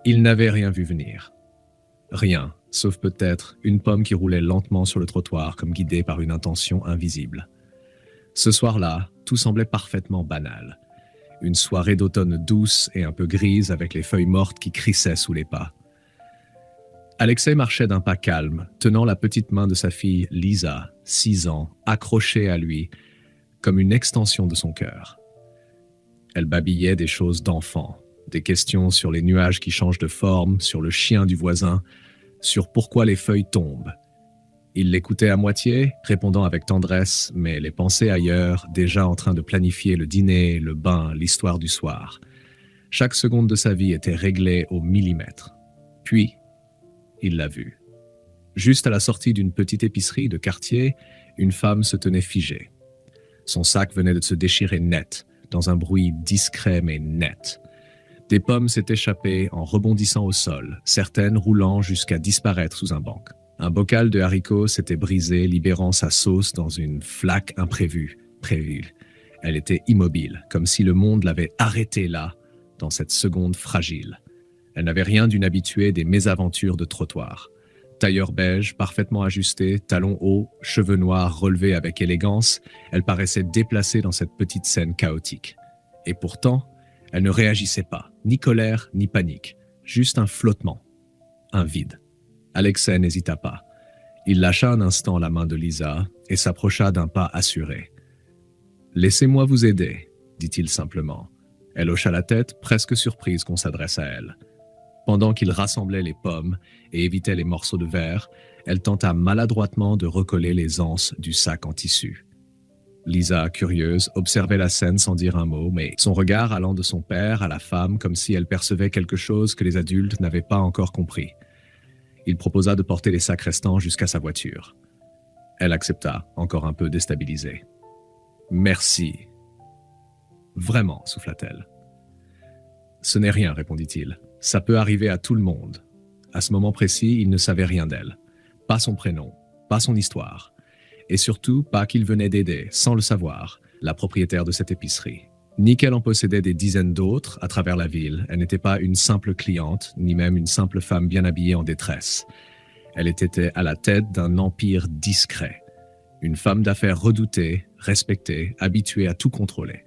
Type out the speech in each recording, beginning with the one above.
Il n'avait rien vu venir. Rien, sauf peut-être une pomme qui roulait lentement sur le trottoir comme guidée par une intention invisible. Ce soir-là, tout semblait parfaitement banal. Une soirée d'automne douce et un peu grise avec les feuilles mortes qui crissaient sous les pas. Alexei marchait d'un pas calme, tenant la petite main de sa fille Lisa, 6 ans, accrochée à lui, comme une extension de son cœur. Elle babillait des choses d'enfant, des questions sur les nuages qui changent de forme, sur le chien du voisin, sur pourquoi les feuilles tombent. Il l'écoutait à moitié, répondant avec tendresse, mais les pensées ailleurs, déjà en train de planifier le dîner, le bain, l'histoire du soir. Chaque seconde de sa vie était réglée au millimètre. Puis, il l'a vue. Juste à la sortie d'une petite épicerie de quartier, une femme se tenait figée. Son sac venait de se déchirer net, dans un bruit discret mais net. Des pommes s'étaient échappées en rebondissant au sol, certaines roulant jusqu'à disparaître sous un banc. Un bocal de haricots s'était brisé, libérant sa sauce dans une flaque imprévue. Elle était immobile, comme si le monde l'avait arrêtée là, dans cette seconde fragile. Elle n'avait rien d'une habituée des mésaventures de trottoir. Tailleur beige, parfaitement ajusté, talons hauts, cheveux noirs relevés avec élégance, elle paraissait déplacée dans cette petite scène chaotique. Et pourtant, elle ne réagissait pas, ni colère, ni panique, juste un flottement, un vide. Alexei n'hésita pas. Il lâcha un instant la main de Lisa et s'approcha d'un pas assuré. « Laissez-moi vous aider », dit-il simplement. Elle hocha la tête, presque surprise qu'on s'adresse à elle. Pendant qu'il rassemblait les pommes et évitait les morceaux de verre, elle tenta maladroitement de recoller les anses du sac en tissu. Lisa, curieuse, observait la scène sans dire un mot, mais son regard allant de son père à la femme comme si elle percevait quelque chose que les adultes n'avaient pas encore compris. Il proposa de porter les sacs restants jusqu'à sa voiture. Elle accepta, encore un peu déstabilisée. « Merci. »« Vraiment, » souffla-t-elle. « Ce n'est rien, » répondit-il. « Ça peut arriver à tout le monde. » À ce moment précis, il ne savait rien d'elle. Pas son prénom, pas son histoire. Et surtout, pas qu'il venait d'aider, sans le savoir, la propriétaire de cette épicerie. Ni qu'elle en possédait des dizaines d'autres à travers la ville. Elle n'était pas une simple cliente, ni même une simple femme bien habillée en détresse. Elle était à la tête d'un empire discret. Une femme d'affaires redoutée, respectée, habituée à tout contrôler.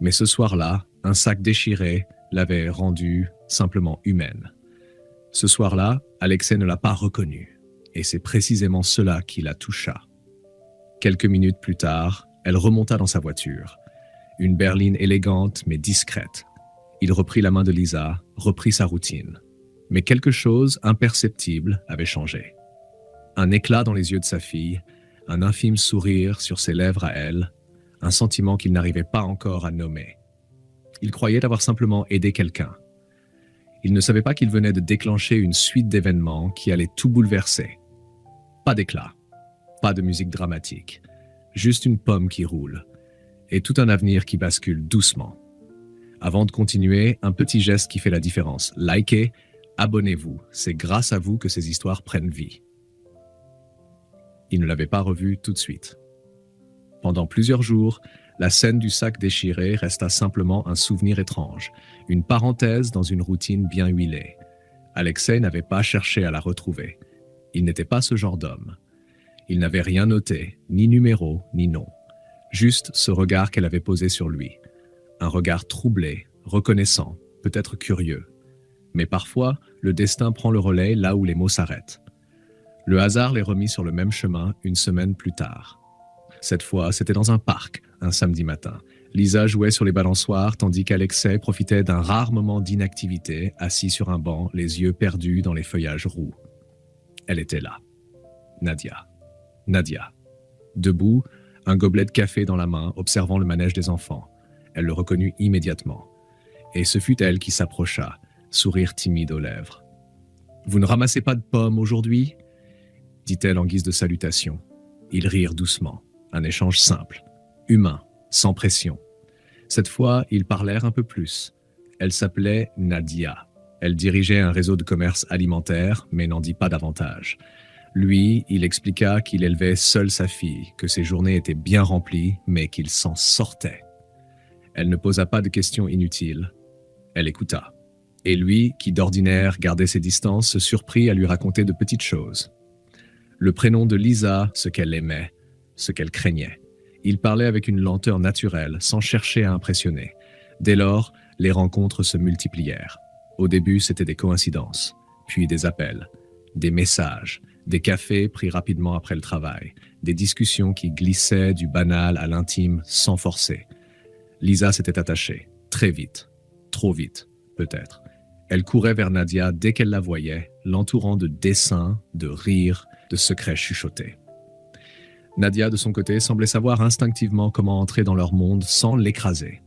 Mais ce soir-là, un sac déchiré l'avait rendue simplement humaine. Ce soir-là, Alexei ne l'a pas reconnue, et c'est précisément cela qui la toucha. Quelques minutes plus tard, elle remonta dans sa voiture. Une berline élégante mais discrète. Il reprit la main de Lisa, reprit sa routine. Mais quelque chose, imperceptible, avait changé. Un éclat dans les yeux de sa fille, un infime sourire sur ses lèvres à elle, un sentiment qu'il n'arrivait pas encore à nommer. Il croyait avoir simplement aidé quelqu'un. Il ne savait pas qu'il venait de déclencher une suite d'événements qui allaient tout bouleverser. Pas d'éclat, pas de musique dramatique, juste une pomme qui roule, et tout un avenir qui bascule doucement. Avant de continuer, un petit geste qui fait la différence. Likez, abonnez-vous, c'est grâce à vous que ces histoires prennent vie. Il ne l'avait pas revue tout de suite. Pendant plusieurs jours, la scène du sac déchiré resta simplement un souvenir étrange, une parenthèse dans une routine bien huilée. Alexei n'avait pas cherché à la retrouver. Il n'était pas ce genre d'homme. Il n'avait rien noté, ni numéro, ni nom. Juste ce regard qu'elle avait posé sur lui. Un regard troublé, reconnaissant, peut-être curieux. Mais parfois, le destin prend le relais là où les mots s'arrêtent. Le hasard les remit sur le même chemin une semaine plus tard. Cette fois, c'était dans un parc, un samedi matin. Lisa jouait sur les balançoires tandis qu'Alexei profitait d'un rare moment d'inactivité, assis sur un banc, les yeux perdus dans les feuillages roux. Elle était là. Nadia. Nadia. Debout, un gobelet de café dans la main, observant le manège des enfants. Elle le reconnut immédiatement. Et ce fut elle qui s'approcha, sourire timide aux lèvres. « Vous ne ramassez pas de pommes aujourd'hui ?» dit-elle en guise de salutation. Ils rirent doucement. Un échange simple, humain, sans pression. Cette fois, ils parlèrent un peu plus. Elle s'appelait Nadia. Elle dirigeait un réseau de commerce alimentaire, mais n'en dit pas davantage. Lui, il expliqua qu'il élevait seul sa fille, que ses journées étaient bien remplies, mais qu'il s'en sortait. Elle ne posa pas de questions inutiles. Elle écouta. Et lui, qui d'ordinaire gardait ses distances, se surprit à lui raconter de petites choses. Le prénom de Lisa, ce qu'elle aimait, ce qu'elle craignait. Il parlait avec une lenteur naturelle, sans chercher à impressionner. Dès lors, les rencontres se multiplièrent. Au début, c'était des coïncidences, puis des appels, des messages, des cafés pris rapidement après le travail, des discussions qui glissaient du banal à l'intime sans forcer. Lisa s'était attachée, très vite, trop vite, peut-être. Elle courait vers Nadia dès qu'elle la voyait, l'entourant de dessins, de rires, de secrets chuchotés. Nadia, de son côté, semblait savoir instinctivement comment entrer dans leur monde sans l'écraser.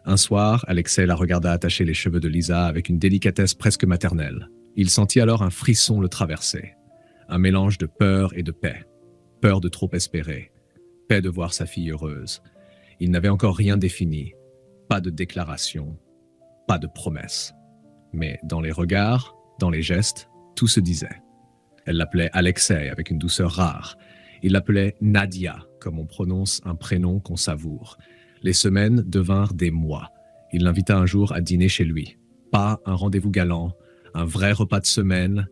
Un soir, Alexei la regarda attacher les cheveux de Lisa avec une délicatesse presque maternelle. Il sentit alors un frisson le traverser. Un mélange de peur et de paix. Peur de trop espérer. Paix de voir sa fille heureuse. Il n'avait encore rien défini. Pas de déclaration. Pas de promesse. Mais dans les regards, dans les gestes, tout se disait. Elle l'appelait Alexei avec une douceur rare. Il l'appelait Nadia, comme on prononce un prénom qu'on savoure. Les semaines devinrent des mois. Il l'invita un jour à dîner chez lui. Pas un rendez-vous galant, un vrai repas de semaine,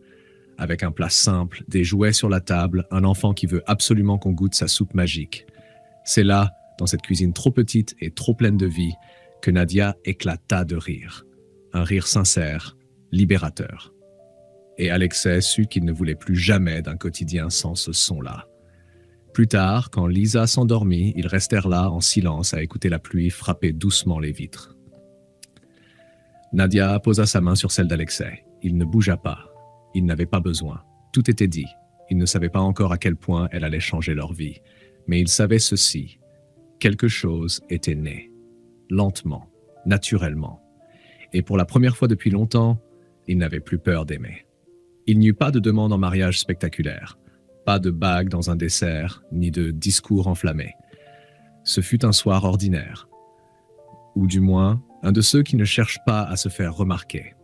avec un plat simple, des jouets sur la table, un enfant qui veut absolument qu'on goûte sa soupe magique. C'est là, dans cette cuisine trop petite et trop pleine de vie, que Nadia éclata de rire. Un rire sincère, libérateur. Et Alexei sut qu'il ne voulait plus jamais d'un quotidien sans ce son-là. Plus tard, quand Lisa s'endormit, ils restèrent là en silence à écouter la pluie frapper doucement les vitres. Nadia posa sa main sur celle d'Alexei. Il ne bougea pas. Il n'avait pas besoin. Tout était dit. Il ne savait pas encore à quel point elle allait changer leur vie. Mais il savait ceci. Quelque chose était né. Lentement, naturellement. Et pour la première fois depuis longtemps, il n'avait plus peur d'aimer. Il n'y eut pas de demande en mariage spectaculaire. Pas de bague dans un dessert, ni de discours enflammés. Ce fut un soir ordinaire. Ou du moins, un de ceux qui ne cherchent pas à se faire remarquer.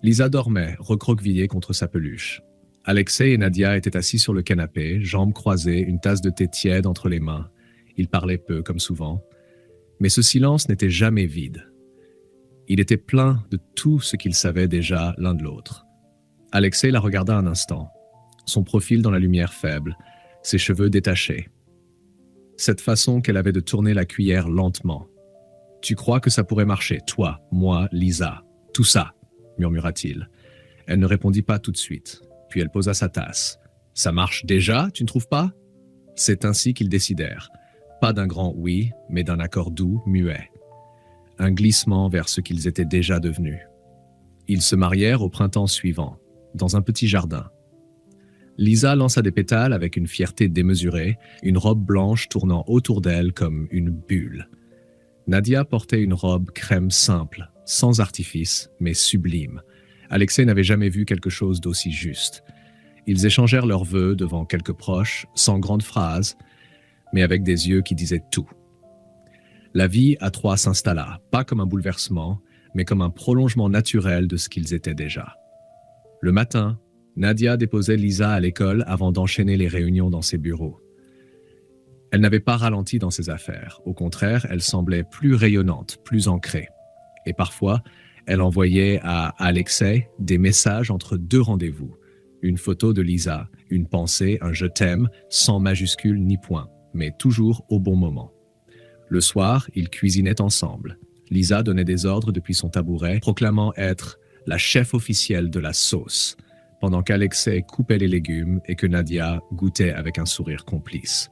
Lisa dormait, recroquevillée contre sa peluche. Alexei et Nadia étaient assis sur le canapé, jambes croisées, une tasse de thé tiède entre les mains. Ils parlaient peu, comme souvent. Mais ce silence n'était jamais vide. Il était plein de tout ce qu'ils savaient déjà l'un de l'autre. Alexei la regarda un instant. Son profil dans la lumière faible, ses cheveux détachés. Cette façon qu'elle avait de tourner la cuillère lentement. « Tu crois que ça pourrait marcher, toi, moi, Lisa, tout ça ?» murmura-t-il. Elle ne répondit pas tout de suite, puis elle posa sa tasse. « Ça marche déjà, tu ne trouves pas ?» C'est ainsi qu'ils décidèrent. Pas d'un grand oui, mais d'un accord doux, muet. Un glissement vers ce qu'ils étaient déjà devenus. Ils se marièrent au printemps suivant, dans un petit jardin. Lisa lança des pétales avec une fierté démesurée, une robe blanche tournant autour d'elle comme une bulle. Nadia portait une robe crème simple, sans artifice, mais sublime. Alexei n'avait jamais vu quelque chose d'aussi juste. Ils échangèrent leurs vœux devant quelques proches, sans grandes phrases, mais avec des yeux qui disaient tout. La vie à trois s'installa, pas comme un bouleversement, mais comme un prolongement naturel de ce qu'ils étaient déjà. Le matin, Nadia déposait Lisa à l'école avant d'enchaîner les réunions dans ses bureaux. Elle n'avait pas ralenti dans ses affaires. Au contraire, elle semblait plus rayonnante, plus ancrée. Et parfois, elle envoyait à Alexei des messages entre deux rendez-vous. Une photo de Lisa, une pensée, un « je t'aime » sans majuscule ni point, mais toujours au bon moment. Le soir, ils cuisinaient ensemble. Lisa donnait des ordres depuis son tabouret, proclamant être la chef officielle de la sauce, pendant qu'Alexei coupait les légumes et que Nadia goûtait avec un sourire complice.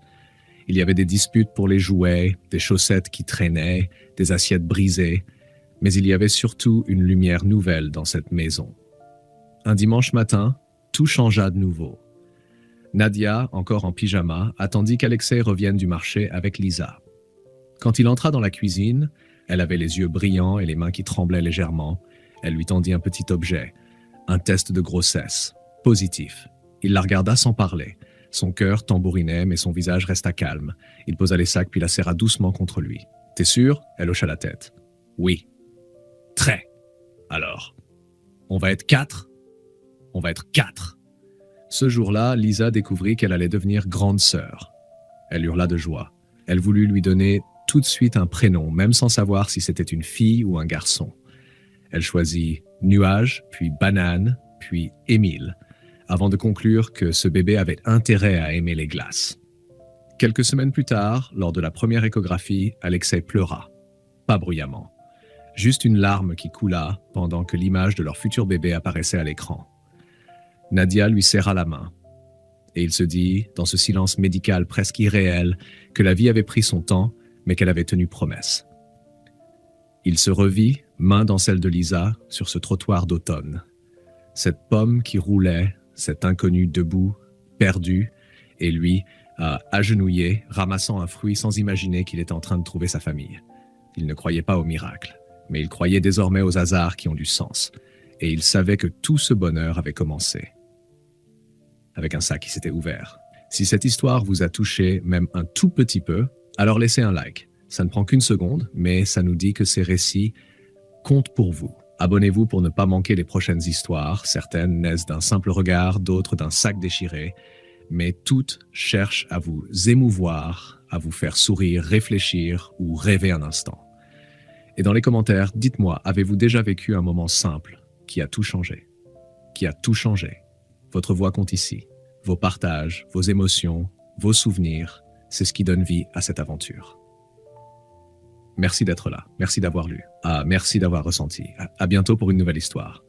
Il y avait des disputes pour les jouets, des chaussettes qui traînaient, des assiettes brisées, mais il y avait surtout une lumière nouvelle dans cette maison. Un dimanche matin, tout changea de nouveau. Nadia, encore en pyjama, attendit qu'Alexei revienne du marché avec Lisa. Quand il entra dans la cuisine, elle avait les yeux brillants et les mains qui tremblaient légèrement. Elle lui tendit un petit objet, un test de grossesse, positif. Il la regarda sans parler. Son cœur tambourinait, mais son visage resta calme. Il posa les sacs puis la serra doucement contre lui. « T'es sûr ?» Elle hocha la tête. « Oui. »« Très. Alors, on va être 4 ? On va être 4. » Ce jour-là, Lisa découvrit qu'elle allait devenir grande sœur. Elle hurla de joie. Elle voulut lui donner tout de suite un prénom, même sans savoir si c'était une fille ou un garçon. Elle choisit Nuage, puis Banane, puis Émile, avant de conclure que ce bébé avait intérêt à aimer les glaces. Quelques semaines plus tard, lors de la première échographie, Alexei pleura, pas bruyamment. Juste une larme qui coula pendant que l'image de leur futur bébé apparaissait à l'écran. Nadia lui serra la main. Et il se dit, dans ce silence médical presque irréel, que la vie avait pris son temps, mais qu'elle avait tenu promesse. Il se revit, main dans celle de Lisa, sur ce trottoir d'automne. Cette pomme qui roulait, cet inconnu debout, perdu, et lui, agenouillé, ramassant un fruit sans imaginer qu'il était en train de trouver sa famille. Il ne croyait pas au miracle, mais il croyait désormais aux hasards qui ont du sens, et il savait que tout ce bonheur avait commencé. Avec un sac qui s'était ouvert. Si cette histoire vous a touché même un tout petit peu, alors laissez un like. Ça ne prend qu'une seconde, mais ça nous dit que ces récits comptent pour vous. Abonnez-vous pour ne pas manquer les prochaines histoires. Certaines naissent d'un simple regard, d'autres d'un sac déchiré, mais toutes cherchent à vous émouvoir, à vous faire sourire, réfléchir ou rêver un instant. Et dans les commentaires, dites-moi, avez-vous déjà vécu un moment simple qui a tout changé? Qui a tout changé? Votre voix compte ici. Vos partages, vos émotions, vos souvenirs, c'est ce qui donne vie à cette aventure. Merci d'être là. Merci d'avoir lu. Merci d'avoir ressenti. À bientôt pour une nouvelle histoire.